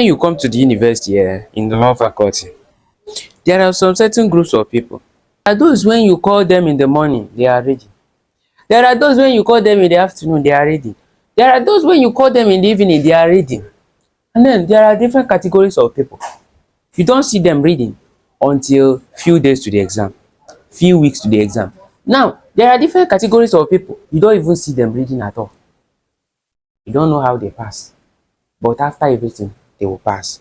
when you come to the university in the law faculty, there are some certain groups of people. There are those when you call them in the morning, they are ready. There are those when you call them in the afternoon, they are ready. There are those when you call them in the evening, they are reading. And then there are different categories of people. You don't see them reading until few days to the exam, few weeks to the exam. Now, there are different categories of people. You don't even see them reading at all. You don't know how they pass. But after everything, they will pass.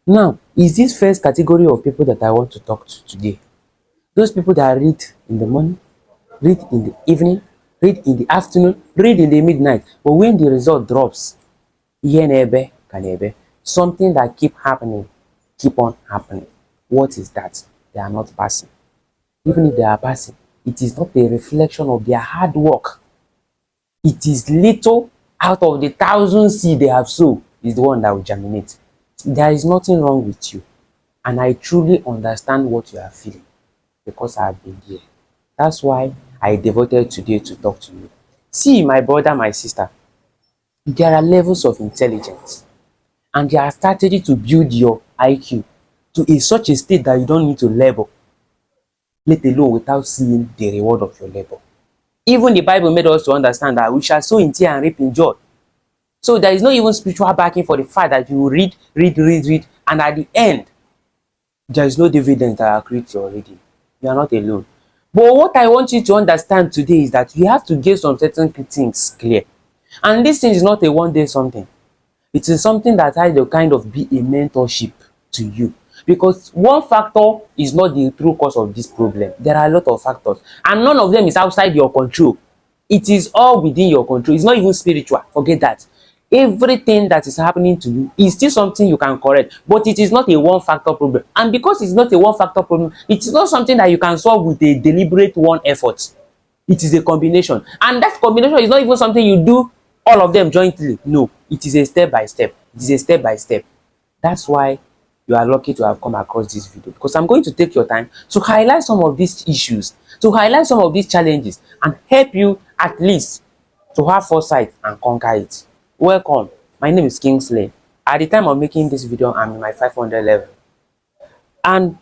Now, is this first category of people that I want to talk to today. Those people that read in the morning, read in the evening, read in the afternoon, read in the midnight. But when the result drops, something that keep on happening. What is that? They are not passing. Even if they are passing, it is not a reflection of their hard work. It is little out of the thousand seed they have sown is the one that will germinate. There is nothing wrong with you. And I truly understand what you are feeling because I have been there. That's why I devoted today to talk to you. See, my brother, my sister, there are levels of intelligence and there are strategy to build your IQ to such a state that you don't need to labor, let alone without seeing the reward of your labor. Even the Bible made us to understand that we shall sow in tears and reap in joy. So there is no even spiritual backing for the fact that you read, and at the end, there is no dividend that accrues to your reading. You are not alone. But what I want you to understand today is that you have to get some certain things clear. And this thing is not a one-day something. It is something that has to kind of be a mentorship to you. Because one factor is not the true cause of this problem. There are a lot of factors. And none of them is outside your control. It is all within your control. It's not even spiritual. Forget that. Everything that is happening to you is still something you can correct, but it is not a one factor problem. And because it's not a one factor problem, it is not something that you can solve with a deliberate one effort. It is a combination, and that combination is not even something you do all of them jointly. No, it is a step by step. It is a step by step. That's why you are lucky to have come across this video, because I'm going to take your time to highlight some of these issues, to highlight some of these challenges, and help you at least to have foresight and conquer it. Welcome, my name is Kingsley. At the time of making this video, I'm in my 500 level. And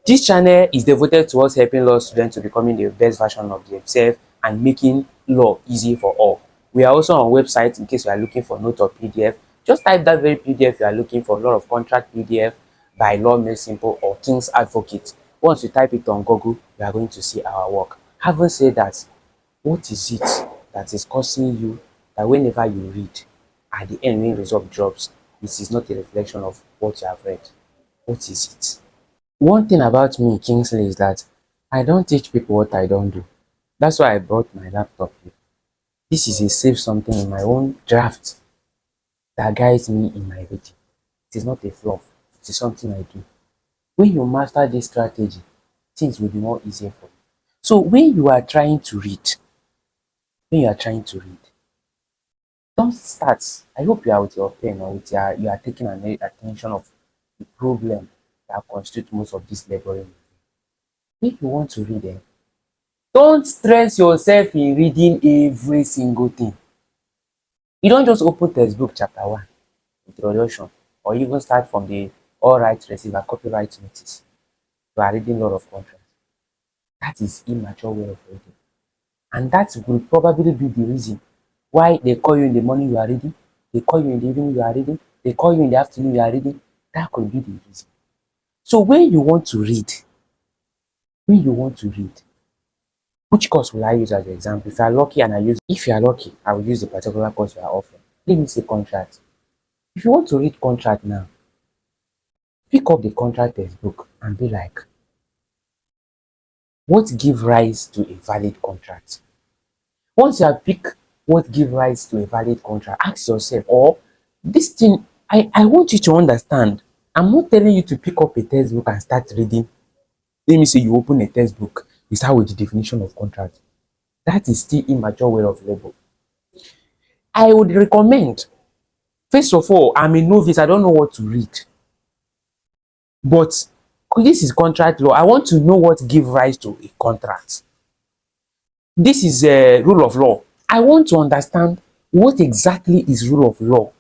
this channel is devoted towards helping law students to becoming the best version of themselves and making law easy for all. We are also on website in case you are looking for note or PDF. Just type that very PDF you are looking for, a lot of contract PDF by Law Made Simple or King's Advocate. Once you type it on Google, you are going to see our work. Having said that, what is it that is causing you that whenever you read, at the end when result drops, this is not a reflection of what you have read? What is it? One thing about me, Kingsley, is that I don't teach people what I don't do. That's why I brought my laptop here. This is a save something in my own draft that guides me in my reading. It is not a fluff. It is something I do. When you master this strategy, things will be more easier for you. So when you are trying to read, don't start. I hope you are with your pen or with you are taking an attention of the problem that constitutes most of this laboring. If you want to read, don't stress yourself in reading every single thing. You don't just open textbook chapter 1, introduction, or even start from the all rights receiver copyright notice. You are reading a lot of contracts. That is immature way of reading. And that will probably be the reason why they call you in the morning you are reading, they call you in the evening you are reading, they call you in the afternoon you are reading. That could be the reason. So when you want to read, which course will I use as an example? If you are lucky, I will use the particular course you are offering. Let me say contract. If you want to read contract now, pick up the contract textbook and be like, what gives rise to a valid contract? Once you have picked what gives rise to a valid contract, ask yourself, or this thing, I want you to understand. I'm not telling you to pick up a textbook and start reading. Let me say you open a textbook, you start with the definition of contract. That is still immature way of labor. I would recommend, first of all, I'm a novice, I don't know what to read. But this is contract law. I want to know what gives rise to a contract. This is a rule of law. I want to understand what exactly is rule of law.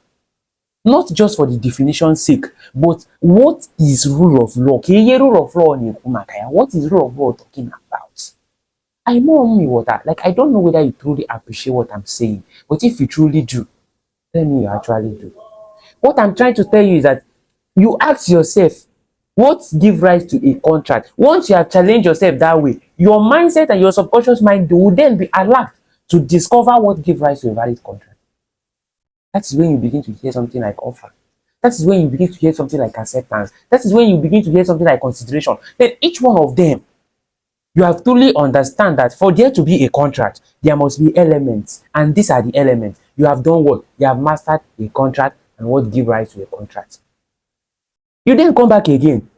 Not just for the definition's sake, but what is rule of law? Rule of law ni kumakaya. What is rule of law talking about? I know me water. Like I don't know whether you truly appreciate what I'm saying, but if you truly do, tell me you actually do. What I'm trying to tell you is that you ask yourself, what give rise to a contract? Once you have challenged yourself that way, your mindset and your subconscious mind will then be alert to discover what give rise to a valid contract. That is when you begin to hear something like offer. That is when you begin to hear something like acceptance. That is when you begin to hear something like consideration. Then each one of them, you have to truly understand that for there to be a contract, there must be elements. And these are the elements. You have done what? You have mastered a contract and what give rise to a contract. You then come back again.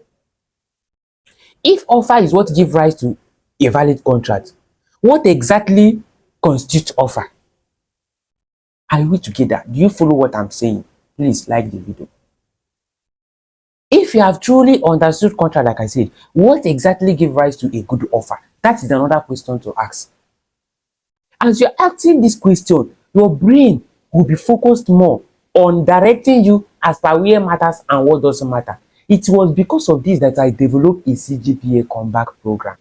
If offer is what give rise to a valid contract, what exactly constitutes offer? Are we together? Do you follow what I'm saying? Please like the video. If you have truly understood contract, like I said, what exactly give rise to a good offer? That is another question to ask. As you're asking this question, your brain will be focused more on directing you as per where matters and what doesn't matter. It was because of this that I developed a CGPA comeback program.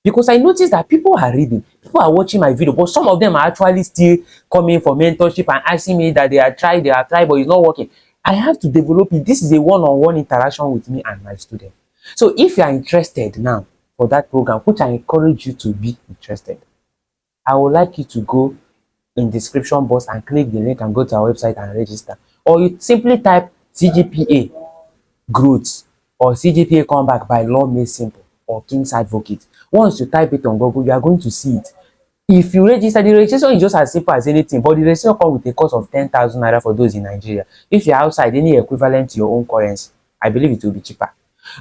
Because I noticed that people are reading, people are watching my video, but some of them are actually still coming for mentorship and asking me that they have tried, but it's not working. I have to develop it. This is a one-on-one interaction with me and my student. So if you are interested now for that program, which I encourage you to be interested, I would like you to go in description box and click the link and go to our website and register. Or you simply type CGPA growth or CGPA comeback by Law Made Simple or King's Advocate. Once you type it on Google, you are going to see it. If you register, the registration is just as simple as anything, but the registration comes with a cost of 10,000 naira for those in Nigeria. If you're outside, any equivalent to your own currency, I believe it will be cheaper.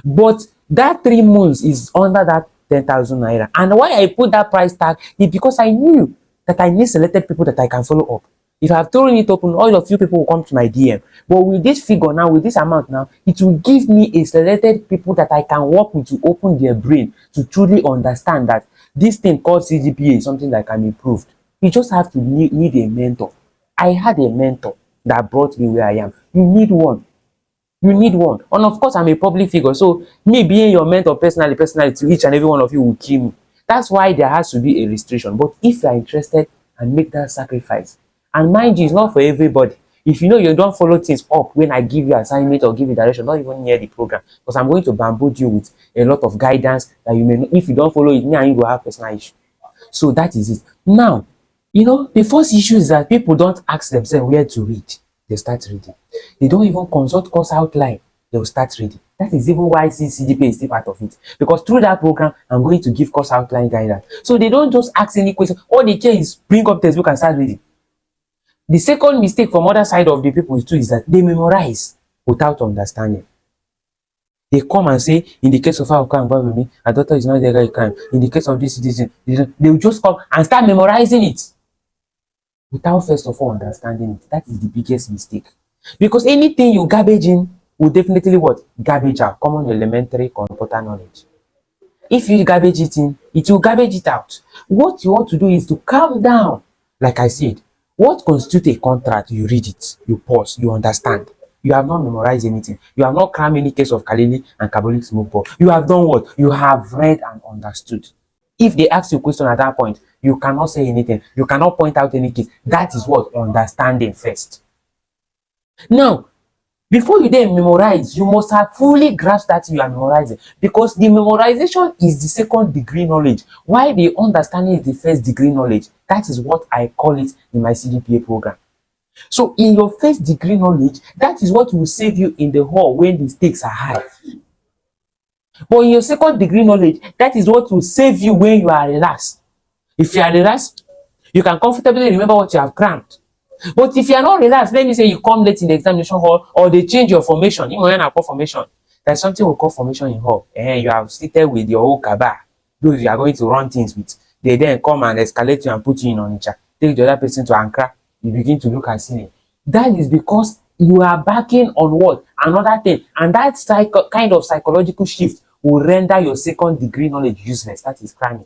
But that 3 months is under that 10,000 naira. And why I put that price tag is because I knew that I need selected people that I can follow up. If I've thrown it open, all of you people will come to my DM. But with this figure now, with this amount now, it will give me a selected people that I can work with to open their brain to truly understand that this thing called CGPA is something that can improve. You just have to need a mentor. I had a mentor that brought me where I am. You need one. You need one. And of course, I'm a public figure. So me being your mentor personally to each and every one of you will kill me. That's why there has to be a restriction. But if you are interested and make that sacrifice, and mind you, it's not for everybody. If you know you don't follow things up when I give you assignment or give you direction, not even near the program, because I'm going to bamboozle you with a lot of guidance that you may know. If you don't follow it, me and you will have personal issue. So that is it. Now, you know, the first issue is that people don't ask themselves where to read. They start reading. They don't even consult course outline. They will start reading. That is even why CGPA is still part of it. Because through that program, I'm going to give course outline guidance. So they don't just ask any question. All they care is bring up textbook and start reading. The second mistake from other side of the people too is that they memorize without understanding. They come and say, in the case of how can with me, a daughter is not the guy can. In the case of this, they will just come and start memorizing it without first of all understanding it. That is the biggest mistake. Because anything you garbage in will definitely what? Garbage out. Common elementary computer knowledge. If you garbage it in, it will garbage it out. What you want to do is to calm down. Like I said, what constitutes a contract? You read it, you pause, you understand. You have not memorized anything. You have not crammed any case of Kalili and Kabbalah smoke ball. You have done what? You have read and understood. If they ask you a question at that point, you cannot say anything. You cannot point out any case. That is what? Understanding first. Now, before you then memorize, you must have fully grasped that you are memorizing, because the memorization is the second degree knowledge, while the understanding is the first degree knowledge. That is what I call it in my CGPA program. So in your first degree knowledge, that is what will save you in the hall when the stakes are high. But in your second degree knowledge, that is what will save you when you are relaxed. If you are relaxed, you can comfortably remember what you have crammed. But if you are not relaxed, let me say you come late in the examination hall, or they change your formation. Even when I call formation, there's something we call formation in hall. And you have seated with your whole cabal, those you are going to run things with. They then come and escalate you and put you in on each other. Take the other person to Ankara. You begin to look at ceiling. That is because you are backing on what? Another thing. And that kind of psychological shift will render your second degree knowledge useless. That is cramming.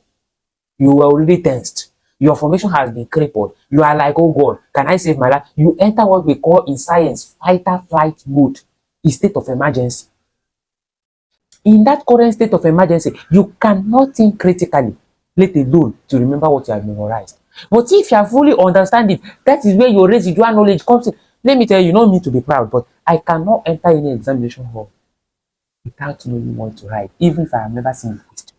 You were already tensed. Your formation has been crippled. You are like, oh God, can I save my life? You enter what we call in science fight or flight mode, a state of emergency. In that current state of emergency, you cannot think critically, let alone to remember what you have memorized. But if you are fully understand it, that is where your residual knowledge comes in. Let me tell you, you don't need to be proud, but I cannot enter any examination hall without knowing what to write, even if I have never seen the question,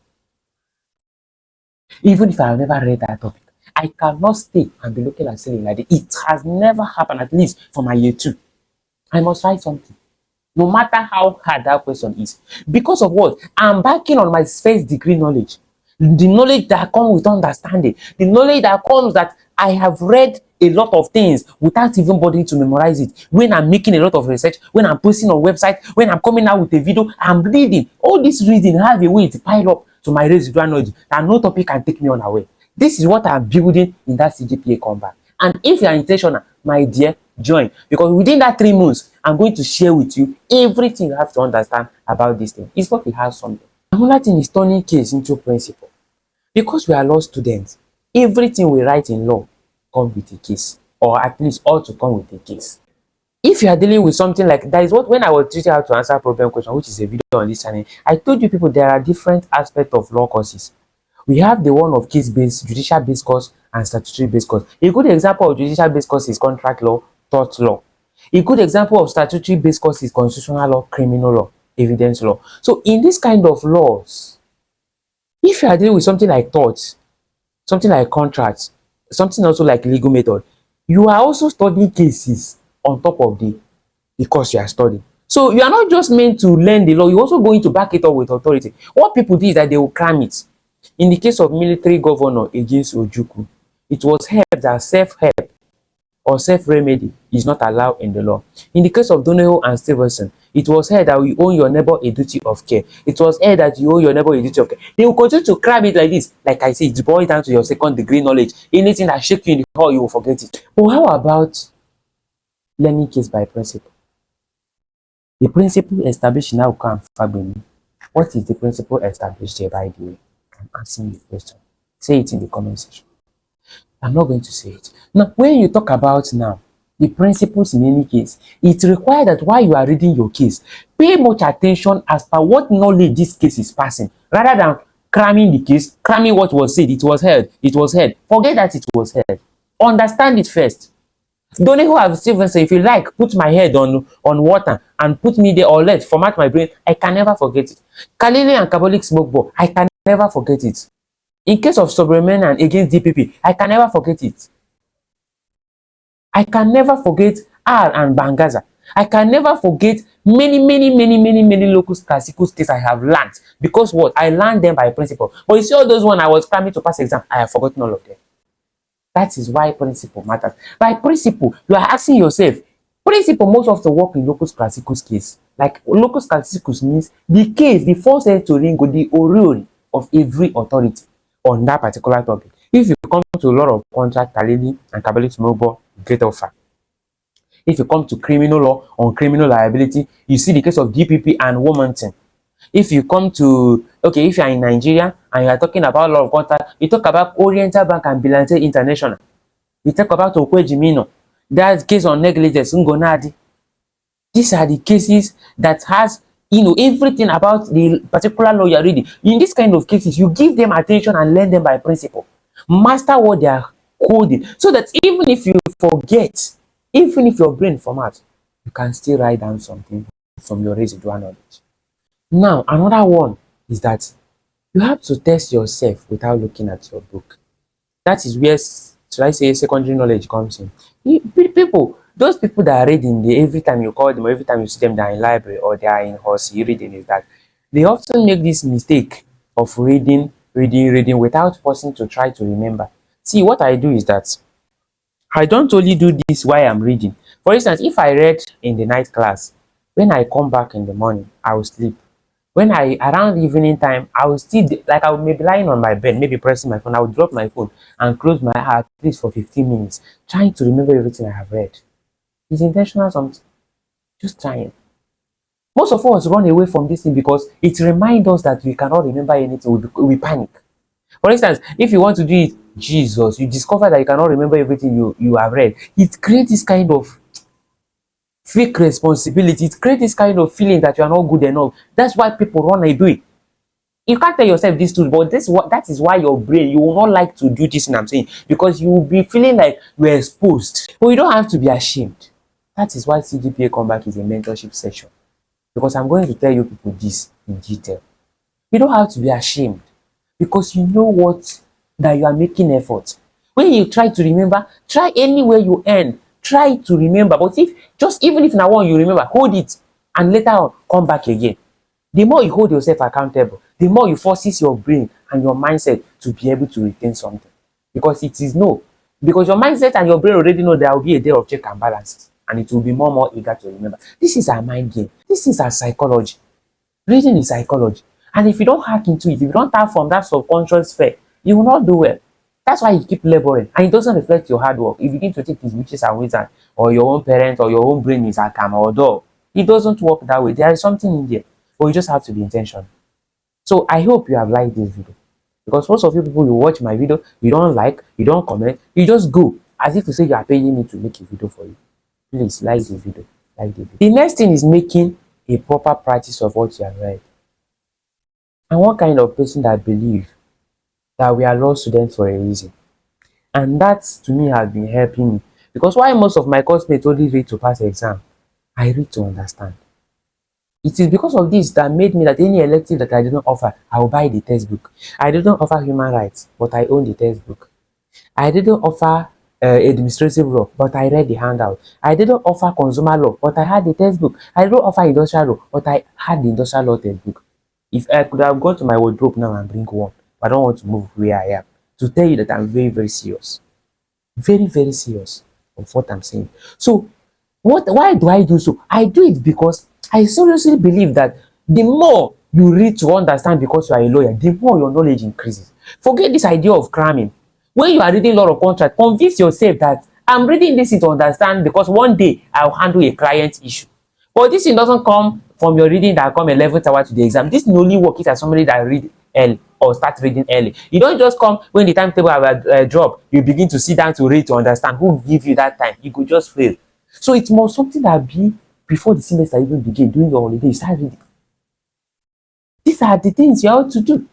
even if I have never read that topic. I cannot stay and be looking at ceiling like that. It has never happened, at least for my year 2. I must write something, no matter how hard that question is. Because of what? I'm backing on my first degree knowledge. The knowledge that comes with understanding. The knowledge that comes that I have read a lot of things without even bothering to memorize it. When I'm making a lot of research, when I'm posting on website, when I'm coming out with a video, I'm reading. All this reading have a way to pile up to my residual knowledge that no topic can take me unaware. This is what I'm building in that CGPA comeback. And if you are intentional, my dear, join, because within that 3 months, I'm going to share with you everything you have to understand about this thing. It's not we have something. Another thing is turning case into principle. Because we are law students, everything we write in law comes with a case, or at least ought to come with a case. If you are dealing with something like that, is what when I was teaching how to answer problem question, which is a video on this channel, I told you people there are different aspects of law courses. We have the one of case-based, judicial-based course, and statutory-based course. A good example of judicial-based course is contract law, tort law. A good example of statutory-based course is constitutional law, criminal law, evidence law. So in this kind of laws, if you are dealing with something like torts, something like contracts, something also like legal method, you are also studying cases on top of the course you are studying. So you are not just meant to learn the law, you're also going to back it up with authority. What people do is that they will cram it. In the case of military governor against Ojukwu, it was held that self-help or self-remedy is not allowed in the law. In the case of Donoho and Stevenson, it was held that you owe your neighbor a duty of care. It was held that you owe your neighbor a duty of care. They will continue to cram it like this. Like I said, it's boiled down to your second degree knowledge. Anything that shakes you in the hall, you will forget it. But how about learning case by principle? The principle established in Nauka and Fagbemi. What is the principle established here, by the way? I'm asking you a question. Say it in the comment section. I'm not going to say it. Now, when you talk about now, the principles in any case, it requires that while you are reading your case, pay much attention as per what knowledge this case is passing, rather than cramming the case, cramming what was said, it was heard, it was heard. Forget that it was heard. Understand it first. Don't who have Stevenson, if you like, put my head on water and put me there, or let format my brain, I can never forget it. Kalili and Kabbalic smoke ball, I can never forget it. In case of Sobremena against DPP, I can never forget it. I can never forget R and Bangaza. I can never forget many local classical states I have learned. Because what? I learned them by principle. But you see all those when I was cramming to pass exam, I have forgotten all of them. That is why principle matters. By principle, you are asking yourself, principle most of the work in locus classicus case. Like locus classicus means the case, the first head to ring, the aureole of every authority on that particular topic. If you come to a lot of contract, Kalili and Kabbalic Mobile, great offer. If you come to criminal law on criminal liability, you see the case of DPP and Wilmington. If you come to, okay, if you are in Nigeria and you are talking about law of contract, you talk about Oriental Bank and Bilante International. You talk about Okwejimino. That's case on negligence, Ngonadi. These are the cases that has, everything about the particular law you are reading. In this kind of cases, you give them attention and learn them by principle. Master what they are coding, so that even if you forget, even if your brain formats, you can still write down something from your residual knowledge. Now, another one is that you have to test yourself without looking at your book. That is where, should I say, secondary knowledge comes in. Those people that are reading, every time you call them, or every time you see them, they are in library or they are in horsey reading, is that they often make this mistake of reading without pausing to try to remember. See, what I do is that I don't only do this while I'm reading. For instance, if I read in the night class, when I come back in the morning, I will sleep. When around evening time, I will still, like I will maybe lying on my bed, maybe pressing my phone, I will drop my phone and close my eye at least for 15 minutes, trying to remember everything I have read. It's intentional something. Just trying. Most of us run away from this thing because it reminds us that we cannot remember anything, we panic. For instance, if you want to do it Jesus, you discover that you cannot remember everything you have read. It creates this kind of fake responsibility. It creates this kind of feeling that you are not good enough. That's why people run away. You can't tell yourself this truth, but that is why your brain, you will not like to do this thing I'm saying, because you will be feeling like you're exposed. But you don't have to be ashamed. That is why CGPA comeback is a mentorship session, because I'm going to tell you people this in detail. You don't have to be ashamed, because you know what, that you are making effort. When you try to remember, try anywhere you end, try to remember. But if just even if now one you remember, hold it and later on come back again. The more you hold yourself accountable, the more you forces your brain and your mindset to be able to retain something. Because it is no. Because your mindset and your brain already know there will be a day of check and balances, and it will be more eager to remember. This is our mind game. This is our psychology. Reading is psychology. And if you don't hack into it, if you don't tap from that subconscious sphere, you will not do well. That's why you keep laboring, and it doesn't reflect your hard work. If you begin to think it's witches and wizards, or your own parent, or your own brain is a cam or dog, it doesn't work that way. There is something in there, but you just have to be intentional. So I hope you have liked this video, because most of you people, you watch my video, you don't like, you don't comment, you just go as if to say you are paying me to make a video for you. Please like the video, like the video. The next thing is making a proper practice of what you have read. I'm one kind of person that believe that we are law students for a reason, and that to me has been helping me, because while most of my course mates only read to pass exam, I read to understand. It is because of this that made me that any elective that I didn't offer, I will buy the textbook. I didn't offer human rights, but I own the textbook. I didn't offer administrative law, but I read the handout. I didn't offer consumer law, but I had the textbook. I didn't offer industrial law, but I had the industrial law textbook. If I could have gone to my wardrobe now and bring one, but I don't want to move where I am, to tell you that I'm very serious. Very serious of what I'm saying. So why do I do so? I do it because I seriously believe that the more you read to understand because you are a lawyer, the more your knowledge increases. Forget this idea of cramming. When you are reading law of contract, convince yourself that I'm reading this to understand because one day I'll handle a client issue. But this thing doesn't come from your reading that come 11th hour to the exam. This will only work if you're somebody that read early or start reading early. You don't just come when the timetable have drop, you begin to sit down to read to understand. Who give you that time? You could just fail. So it's more something that be before the semester even begin, during your holiday, you start reading. These are the things you have to do.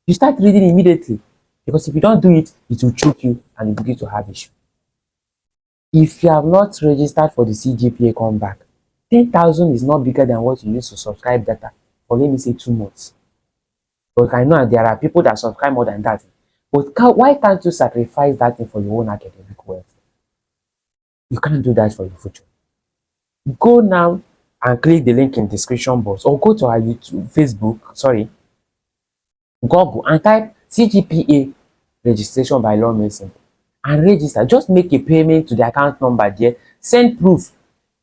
You start reading immediately, because if you don't do it, it will choke you and you begin to have issue. If you have not registered for the CGPA comeback, 10,000 is not bigger than what you use to subscribe data for, let me say, 2 months. But I know there are people that subscribe more than that. But why can't you sacrifice that thing for your own academic wealth? You can't do that for your future. Go now and click the link in the description box, or go to our YouTube, Facebook, Google, and type CGPA registration by law medicine and register. Just make a payment to the account number there. Send proof.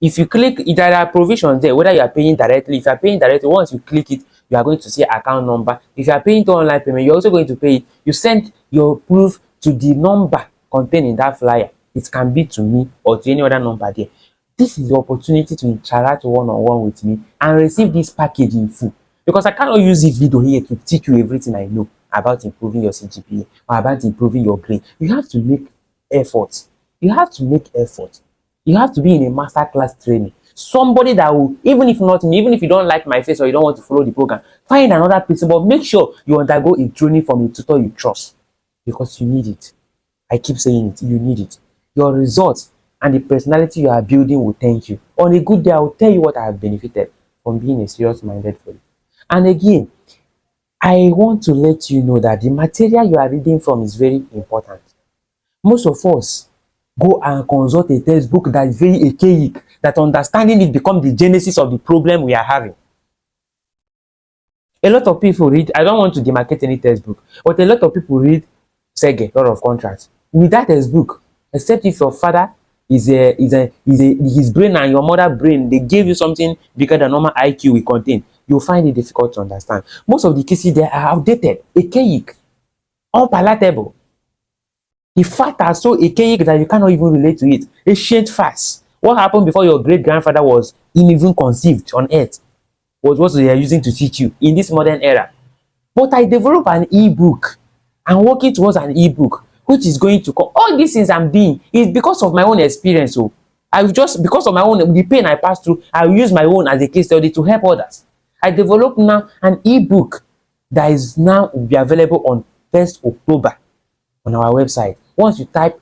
If you click, there are provisions there, whether you are paying directly. If you are paying directly, once you click it, you are going to see account number. If you are paying to online payment, you're also going to pay it. You send your proof to the number contained in that flyer. It can be to me or to any other number there. This is the opportunity to interact one-on-one with me and receive this package in full. Because I cannot use this video here to teach you everything I know about improving your CGPA or about improving your grade. You have to make effort. You have to make effort. You have to be in a masterclass training. Somebody that will, even if not me, even if you don't like my face or you don't want to follow the program, find another person, but make sure you undergo a training from a tutor you trust, because you need it. I keep saying it, you need it. Your results and the personality you are building will thank you. On a good day, I will tell you what I have benefited from being a serious-minded fellow. And again, I want to let you know that the material you are reading from is very important. Most of us go and consult a textbook that is very archaic, that understanding it becomes the genesis of the problem we are having. A lot of people read, I don't want to demarcate any textbook, but a lot of people read Sege, Law of Contracts, with that textbook, except if your father his brain and your mother brain, they gave you something bigger than normal IQ we contain, you'll find it difficult to understand. Most of the cases there are outdated, archaic, unpalatable. The facts are so archaic that you cannot even relate to it. Ancient facts. What happened before your great grandfather was even conceived on earth was what they are using to teach you in this modern era. But I developed an ebook. I'm working towards an ebook which is going to come. All these things I'm doing is because of my own experience. So I will just, because of my own, the pain I passed through, I will use my own as a case study to help others. I developed now an ebook that is now will be available on 1st October on our website. Once you type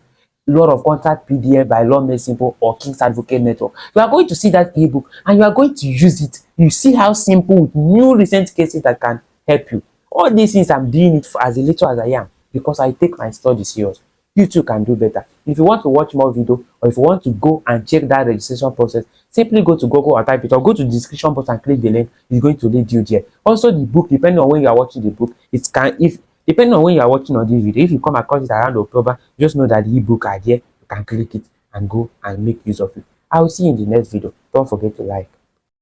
Law of Contact PDF by Law Made Simple or King's Advocate Network, you are going to see that ebook and you are going to use it. You see how simple with new recent cases that can help you. All these things I'm doing it for as little as I am because I take my study serious. You too can do better. If you want to watch more video or if you want to go and check that registration process, simply go to Google or type it or go to the description box and click the link. It's going to lead you there. Also, the book, depending on when you are watching the book, it can, if depending on when you are watching on this video, if you come across it around October, just know that the ebook are there. You can click it and go and make use of it. I will see you in the next video. Don't forget to like.